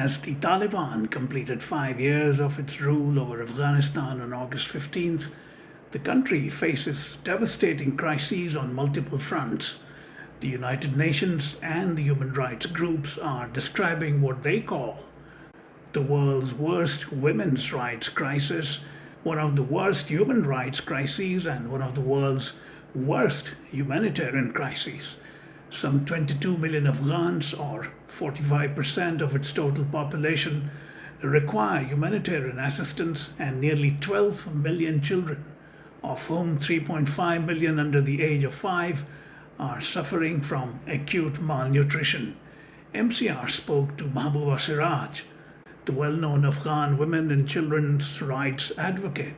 As the Taliban completed 5 years of its rule over Afghanistan on August 15th, the country faces devastating crises on multiple fronts. The United Nations and the human rights groups are describing what they call the world's worst women's rights crisis, one of the worst human rights crises, and one of the world's worst humanitarian crises. Some 22 million Afghans, or 45% of its total population, require humanitarian assistance, and nearly 12 million children, of whom 3.5 million under the age of 5, are suffering from acute malnutrition. MCR spoke to Mahbouba Seraj, the well known Afghan women and children's rights advocate,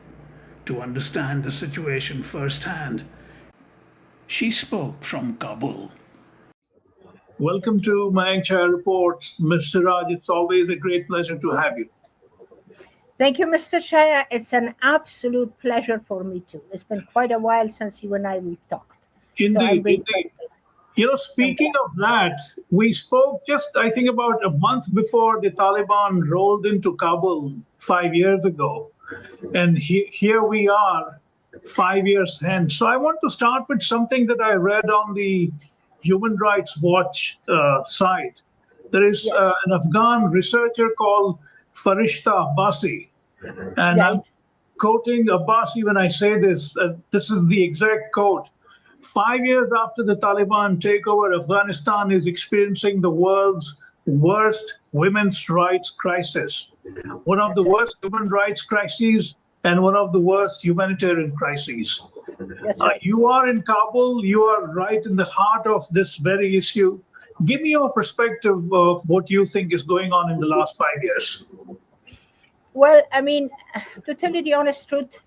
to understand the situation firsthand. She spoke from Kabul. Welcome to Mayank Chhaya Reports, Mr. Raj. It's always a great pleasure to have you. Thank you, Mr. Chhaya. It's an absolute pleasure for me too. It's been quite a while since you and I we've talked. Indeed. Speaking of that, we spoke just, I think, about a month before the Taliban rolled into Kabul 5 years ago. And here we are, 5 years hence. So I want to start with something that I read on the Human Rights Watch site. There is an Afghan researcher called Farishta Abbasi. And I'm quoting Abbasi when I say this. This is the exact quote. 5 years after the Taliban takeover, Afghanistan is experiencing the world's worst women's rights crisis, one of the worst human rights crises, and one of the worst humanitarian crises. You are in Kabul. You are right in the heart of this very issue. Give me your perspective of what you think is going on in the last 5 years. Well, I mean, to tell you the honest truth,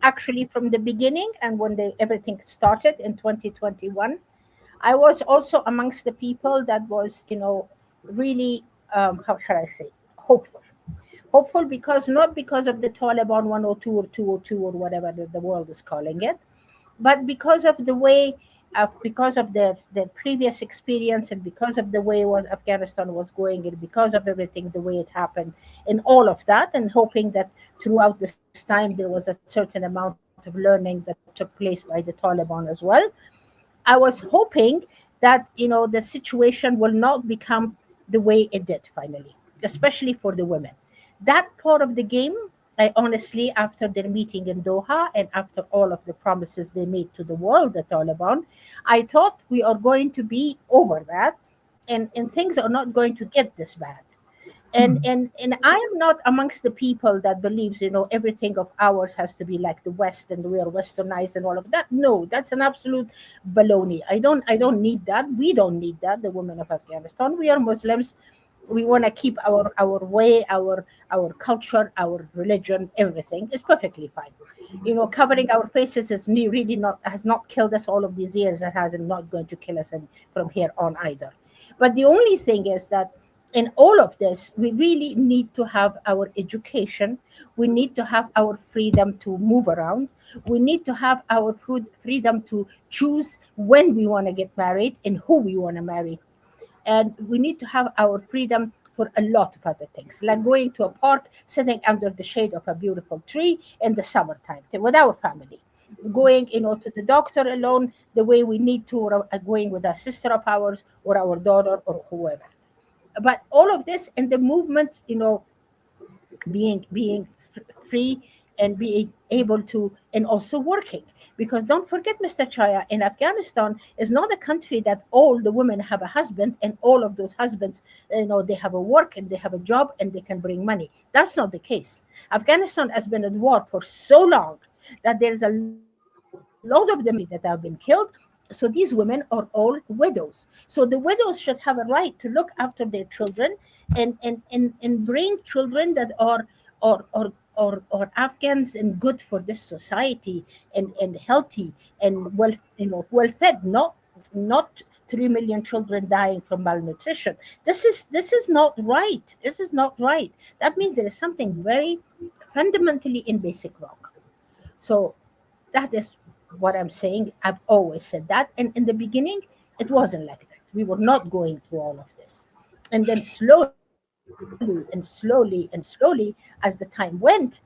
actually from the beginning and when everything started in 2021, I was also amongst the people that was, really, how shall I say, hopeful. Hopeful because not because of the Taliban 102 or 202 or whatever the world is calling it, but because of the way, because of the previous experience and because of the way Afghanistan was going and because of everything, the way it happened and all of that, and hoping that throughout this time there was a certain amount of learning that took place by the Taliban as well. I was hoping that, the situation will not become the way it did finally, especially for the women. That part of the game, I honestly, after their meeting in Doha and after all of the promises they made to the world, the Taliban, I thought we are going to be over that and things are not going to get this bad. And I am not amongst the people that believes, everything of ours has to be like the West and we are westernized and all of that. No, that's an absolute baloney. I don't need that. We don't need that, the women of Afghanistan. We are Muslims. We want to keep our way, our culture, our religion, everything is perfectly fine. Covering our faces is really has not killed us all of these years. It hasn't not going to kill us from here on either. But the only thing is that in all of this, we really need to have our education. We need to have our freedom to move around. We need to have our freedom to choose when we want to get married and who we want to marry. And we need to have our freedom for a lot of other things, like going to a park, sitting under the shade of a beautiful tree in the summertime with our family, going, to the doctor alone, the way we need to, or going with a sister of ours or our daughter or whoever. But all of this and the movement, being free and being able to, and also working. Because don't forget, Mr. Chhaya, in Afghanistan is not a country that all the women have a husband and all of those husbands, they have a work and they have a job and they can bring money. That's not the case. Afghanistan has been at war for so long that there's a lot of them that have been killed. So these women are all widows. So the widows should have a right to look after their children and bring children that are or Afghans and good for this society and healthy and well fed, not 3 million children dying from malnutrition. This is not right. This is not right. That means there is something very fundamentally in basic wrong. So that is what I'm saying. I've always said that. And in the beginning, it wasn't like that. We were not going through all of this. And then slowly, Slowly, as the time went,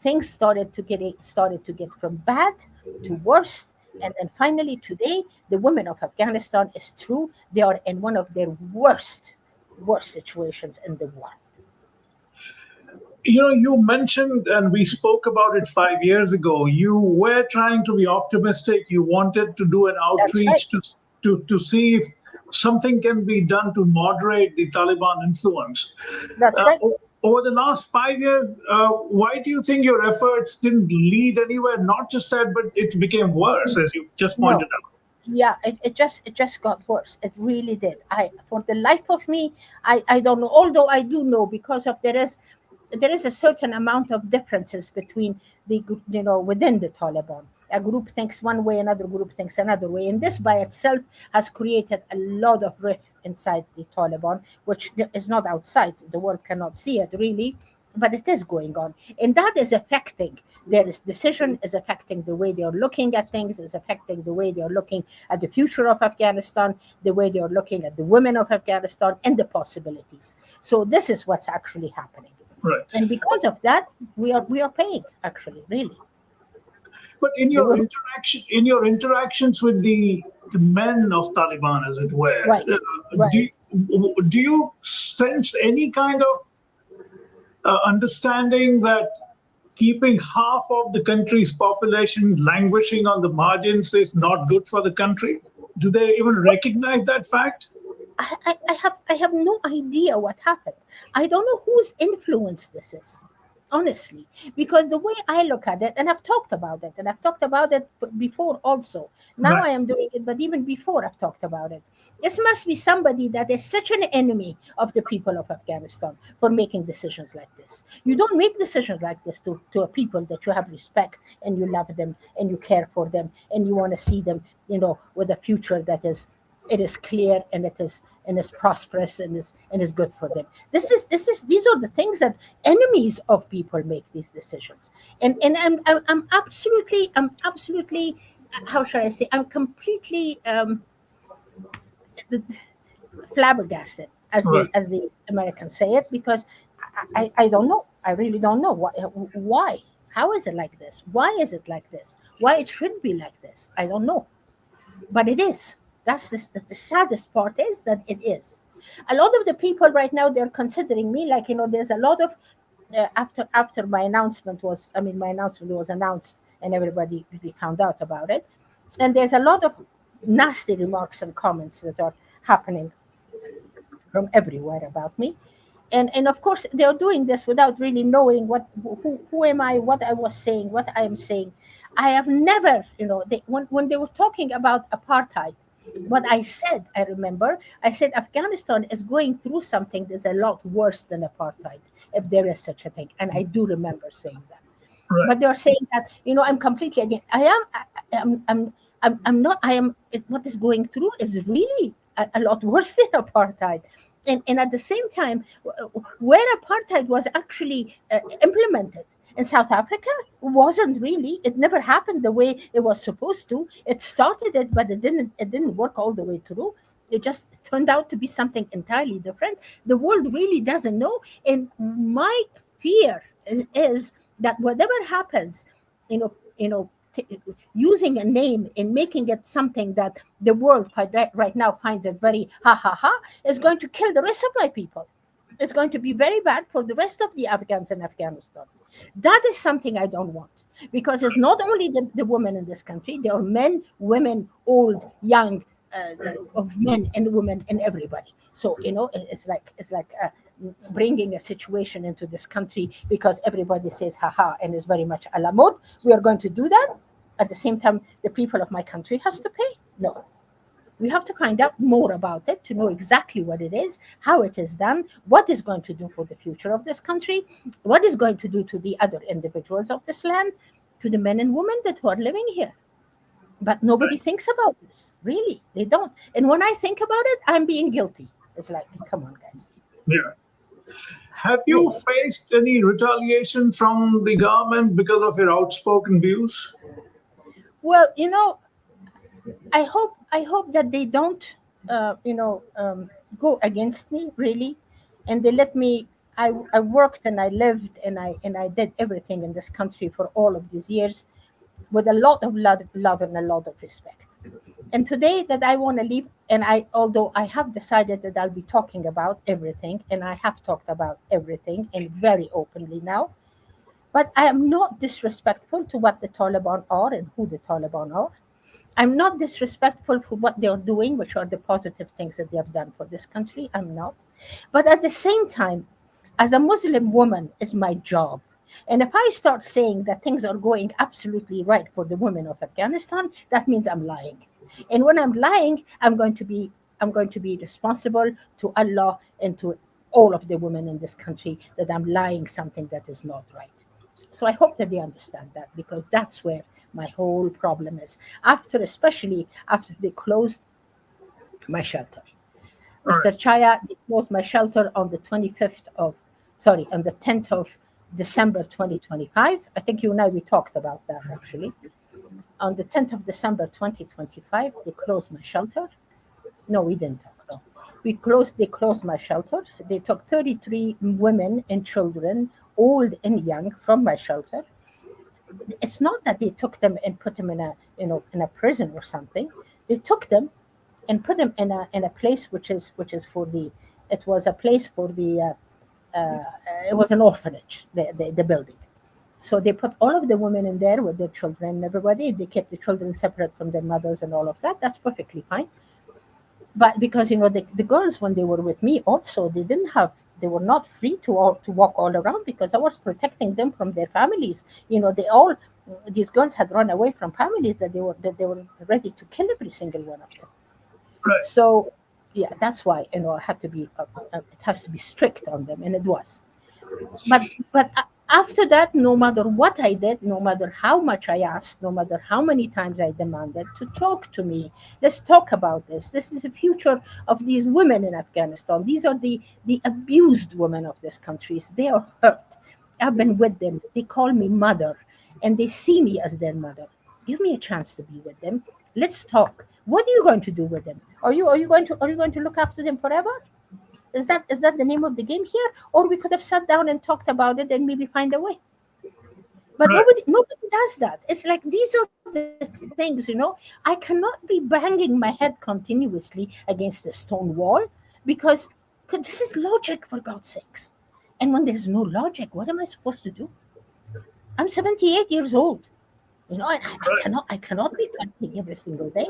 things started to get from bad to worse. And then finally today, the women of Afghanistan, is true, they are in one of their worst situations in the world. You mentioned, and we spoke about it 5 years ago. You were trying to be optimistic. You wanted to do an That's right. outreach to see if something can be done to moderate the Taliban influence. That's right. Over the last 5 years, why do you think your efforts didn't lead anywhere? Not just that, but it became worse, as you just pointed No. out. Yeah, it just got worse. It really did. For the life of me, I don't know. Although I do know, because of there is a certain amount of differences between within the Taliban. A group thinks one way, another group thinks another way, and this by itself has created a lot of rift inside the Taliban, which is not outside. The world cannot see it really, but it is going on, and that is affecting their decision, is affecting the way they are looking at things, is affecting the way they are looking at the future of Afghanistan, the way they are looking at the women of Afghanistan and the possibilities. So this is what's actually happening, Right. and because of that, we are paying, actually, really. But in The your women. interactions with the men of Taliban, as it were, Right. Right. do you sense any kind of understanding that keeping half of the country's population languishing on the margins is not good for the country? Do they even recognize that fact? I have no idea what happened. I don't know whose influence this is, honestly, because the way I look at it, and I've talked about it before also. Now Right. I am doing it, but even before I've talked about it. This must be somebody that is such an enemy of the people of Afghanistan for making decisions like this. You don't make decisions like this to a people that you have respect and you love them and you care for them and you want to see them, with a future that is clear, and it is prosperous, and is good for them. These are the things that enemies of people make these decisions. And I'm absolutely, how should I say, I'm completely flabbergasted, as Right. the Americans say it, because I don't know. I really don't know why. How is it like this? Why is it like this? Why it should be like this? I don't know, but it is. That's the saddest part, is that it is. A lot of the people right now, they're considering me, like, there's a lot of after my announcement was announced, and everybody really found out about it, and there's a lot of nasty remarks and comments that are happening from everywhere about me. And of course, they're doing this without really knowing who am I, what I was saying, what I am saying. I have never, when they were talking about apartheid, what I remember, I said Afghanistan is going through something that's a lot worse than apartheid, if there is such a thing. And I do remember saying that. Right. But they're saying that, I'm completely against. I'm not. What is going through is really a lot worse than apartheid. And at the same time, where apartheid was actually implemented in South Africa, wasn't really. It never happened the way it was supposed to. It started it, but it didn't work all the way through. It just turned out to be something entirely different. The world really doesn't know. And my fear is that whatever happens, you know, you know, using a name and making it something that the world right now finds it very ha ha ha, is going to kill the rest of my people. It's going to be very bad for the rest of the Afghans in Afghanistan. That is something I don't want, because it's not only the women in this country, there are men, women, old, young, of men and women and everybody. So it's like bringing a situation into this country because everybody says haha and is very much a la mode. We are going to do that. At the same time, the people of my country has to pay. No, we have to find out more about it to know exactly what it is, how it is done, what is going to do for the future of this country, what is going to do to the other individuals of this land, to the men and women that who are living here. But nobody thinks about this. Really, they don't. And when I think about it, I'm being guilty. It's like, come on, guys. Yeah. Have you Really. faced any retaliation from the government because of your outspoken views? Well, I hope that they don't, go against me, really. and they let me. I worked and I lived and I did everything in this country for all of these years with a lot of love and a lot of respect. And today that I want to leave, and although I have decided that I'll be talking about everything, and I have talked about everything and very openly now, but I am not disrespectful to what the Taliban are and who the Taliban are. I'm not disrespectful for what they are doing, which are the positive things that they have done for this country. I'm not. But at the same time, as a Muslim woman, is my job. And if I start saying that things are going absolutely right for the women of Afghanistan, that means I'm lying. And when I'm lying, I'm going to be responsible to Allah and to all of the women in this country that I'm lying something that is not right. So I hope that they understand that, because that's where my whole problem is. Especially after they closed my shelter. Mr. Chaya, they closed my shelter on the 10th of December 2025. I think you and I, we talked about that actually. On the 10th of December 2025, they closed my shelter. No, we didn't talk. No. They closed my shelter. They took 33 women and children, old and young, from my shelter. It's not that they took them and put them in a prison or something. They took them and put them in a place which is for the. It was a place for the. It was an orphanage. The building. So they put all of the women in there with their children and everybody. They kept the children separate from their mothers and all of that. That's perfectly fine. But because the girls, when they were with me, also they were not free to walk all around, because I was protecting them from their families. These girls had run away from families that they were ready to kill every single one of them. Right. So yeah, that's why it has to be strict on them, and it was. But after that, no matter what I did, no matter how much I asked, no matter how many times I demanded to talk to me, let's talk about this. This is the future of these women in Afghanistan. These are the abused women of this country. They are hurt. I've been with them. They call me mother, and they see me as their mother. Give me a chance to be with them. Let's talk. What are you going to do with them? Are you going to look after them forever? Is that the name of the game here? Or we could have sat down and talked about it and maybe find a way. But Right. nobody does that. It's like these are the things, I cannot be banging my head continuously against the stone wall, because this is logic, for God's sakes. And when there's no logic, what am I supposed to do? I'm 78 years old, and I cannot be fighting every single day.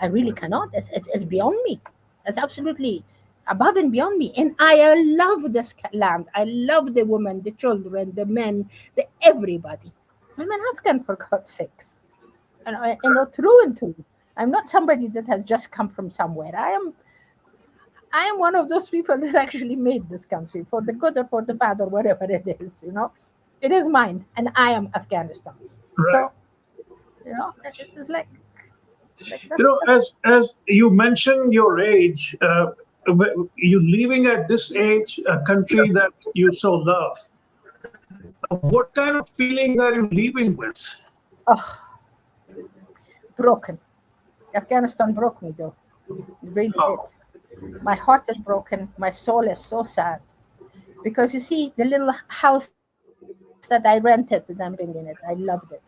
I really cannot. It's beyond me. It's absolutely above and beyond me. And I love this land. I love the women, the children, the men, everybody. I'm an Afghan, for God's sakes. And through and through. I'm not somebody that has just come from somewhere. I am one of those people that actually made this country, for the good or for the bad or whatever it is. It is mine, and I am Afghanistan's. Right. So, it's like that's, As you mentioned your age, you leaving at this age a country that you so love. What kind of feelings are you leaving with? broken. Afghanistan broke me, though. It really did. My heart is broken. My soul is so sad. Because you see, the little house that I rented, that I'm living in it, I loved it.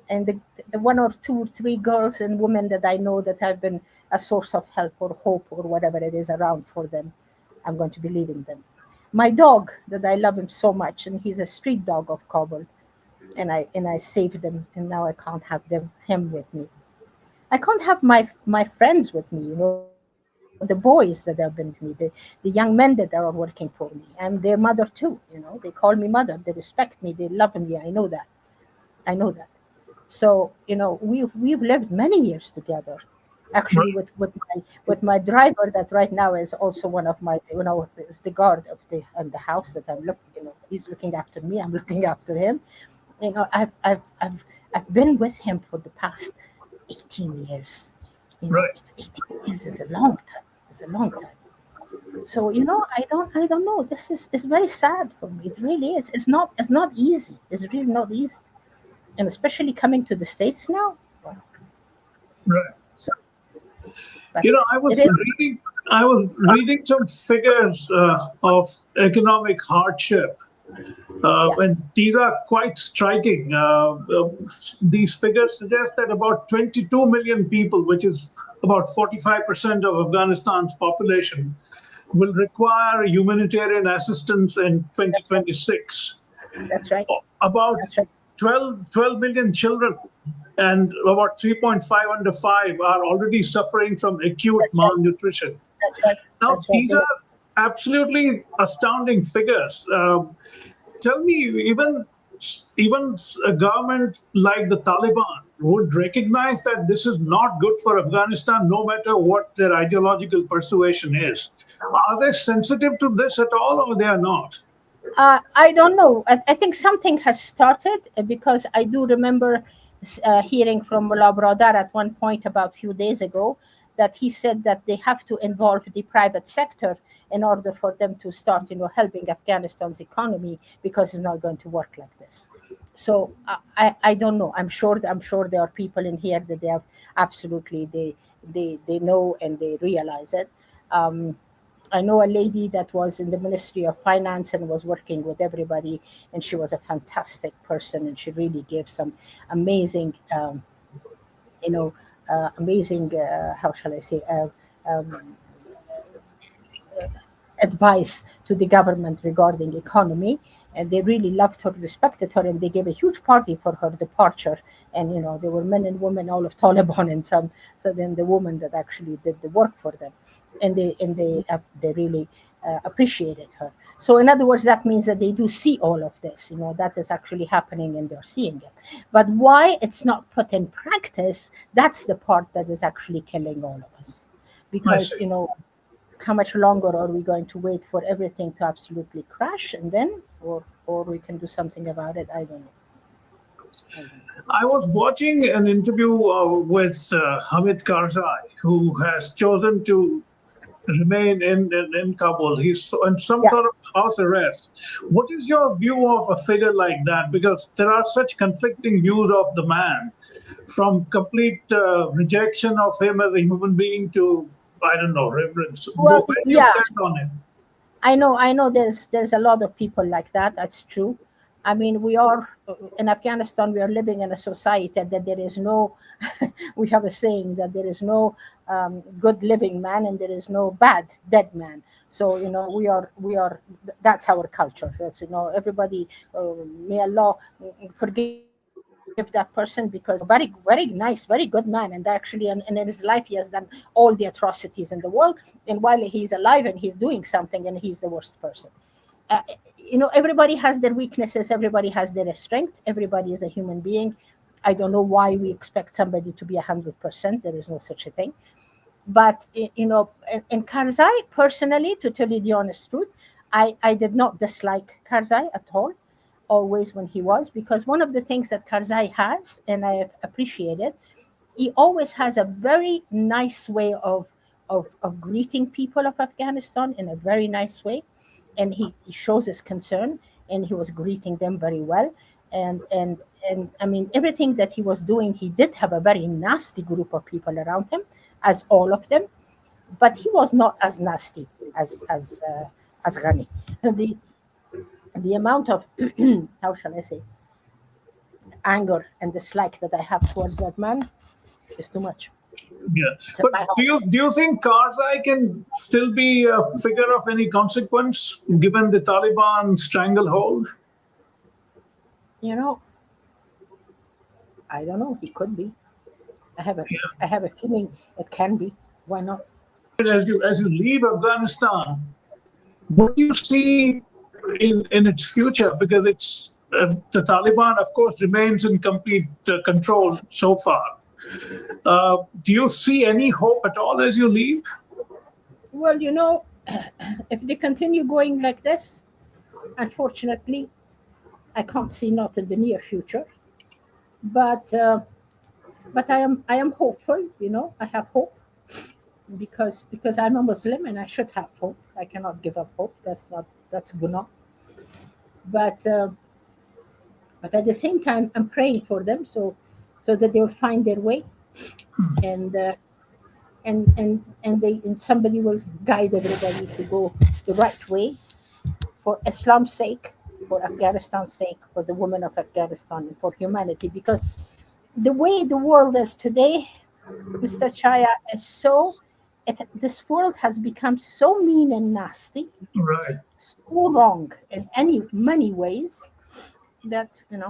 And the one or two, three girls and women that I know that have been a source of help or hope or whatever it is around for them, I'm going to be leaving them. My dog, that I love him so much, and he's a street dog of Kabul, and I saved him, and now I can't have him with me. I can't have my friends with me, the boys that have been to me, the young men that are working for me. I'm their mother too, They call me mother. They respect me. They love me. I know that. I know that. So we've lived many years together. Actually, with my driver, that right now is also one of my is the guard of the house that I'm looking. He's looking after me. I'm looking after him. I've been with him for the past 18 years. Right. 18 years is a long time. It's a long time. So I don't know. This is very sad for me. It really is. It's not easy. It's really not easy. And especially coming to the States now. Right. So, but I was it is. reading I was reading some figures of economic hardship, Yeah, and these are quite striking. These figures suggest that about 22 million people, which is about 45% of Afghanistan's population, will require humanitarian assistance in that's right. 2026. That's right. About That's right. 12 million children and about 3.5 under 5 are already suffering from acute That's right. malnutrition. That's right. Now, That's right. these are absolutely astounding figures. Tell me, even a government like the Taliban would recognize that this is not good for Afghanistan, no matter what their ideological persuasion is. Are they sensitive to this at all, or they are not? I don't know. I think something has started because I do remember hearing from Mullah Brodar at one point about a few days ago that he said that they have to involve the private sector in order for them to start, helping Afghanistan's economy because it's not going to work like this. So I don't know. I'm sure there are people in here that they have absolutely they know and they realize it. Um, I know a lady that was in the Ministry of Finance and was working with everybody, and she was a fantastic person, and she really gave some amazing, you know, amazing, how shall I say, um, advice to the government regarding economy. And they really loved her, respected her, and they gave a huge party for her departure. And there were men and women, all of Taliban, and some. So then the woman that actually did the work for them, and they really appreciated her. So in other words, that means that they do see all of this. That is actually happening, and they're seeing it. But why it's not put in practice? That's the part that is actually killing all of us, I because see. how much longer are we going to wait for everything to absolutely crash, and then or we can do something about it? I don't know. I don't know. I was watching an interview with Hamid Karzai, who has chosen to remain in Kabul. He's in some Yeah. sort of house arrest. What is your view of a figure like that? Because there are such conflicting views of the man, from complete rejection of him as a human being to, I don't know, reverence. Well, Where do you yeah, stand on him? I know there's a lot of people like that. That's true. I mean, we are in Afghanistan. We are living in a society that there is no. We have a saying that there is no good living man and there is no bad dead man. So we are. That's our culture. That's everybody. May Allah forgive that person, because very nice, very good man, and actually, and in his life he has done all the atrocities in the world. And while he's alive and he's doing something, and he's the worst person. uh, Everybody has their weaknesses, everybody has their strength, everybody is a human being. I don't know why we expect somebody to be 100%. There is no such a thing. But in Karzai, personally, to tell you the honest truth, I did not dislike Karzai at all, always when he was, because one of the things that Karzai has, and I appreciate it, he always has a very nice way of greeting people of Afghanistan in a very nice way. And he shows his concern, and he was greeting them very well. And I mean, everything that he was doing, he did have a very nasty group of people around him, as all of them, but he was not as nasty as Ghani. The the amount of how shall I say, anger and dislike that I have towards that man is too much. Yeah, It's in but my do heart. you think Karzai can still be a figure of any consequence given the Taliban stranglehold? You know, I don't know. He could be. I have a Yeah. I have a feeling it can be. Why not? As you leave Afghanistan, what do you see in its future? Because the Taliban, of course, remains in complete control so far. Do you see any hope at all as you leave? Well, if they continue going like this, unfortunately, I can't see not in the near future. But I am hopeful. I have hope because I'm a Muslim and I should have hope. I cannot give up hope. That's guna. But at the same time, I'm praying for them so that they'll find their way. And and somebody will guide everybody to go the right way for Islam's sake, for Afghanistan's sake, for the women of Afghanistan, and for humanity. Because the way the world is today, Mr. Chaya, is this world has become so mean and nasty, Right. so wrong in many ways that it makes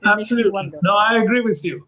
me Absolutely. wonder. No, I agree with you.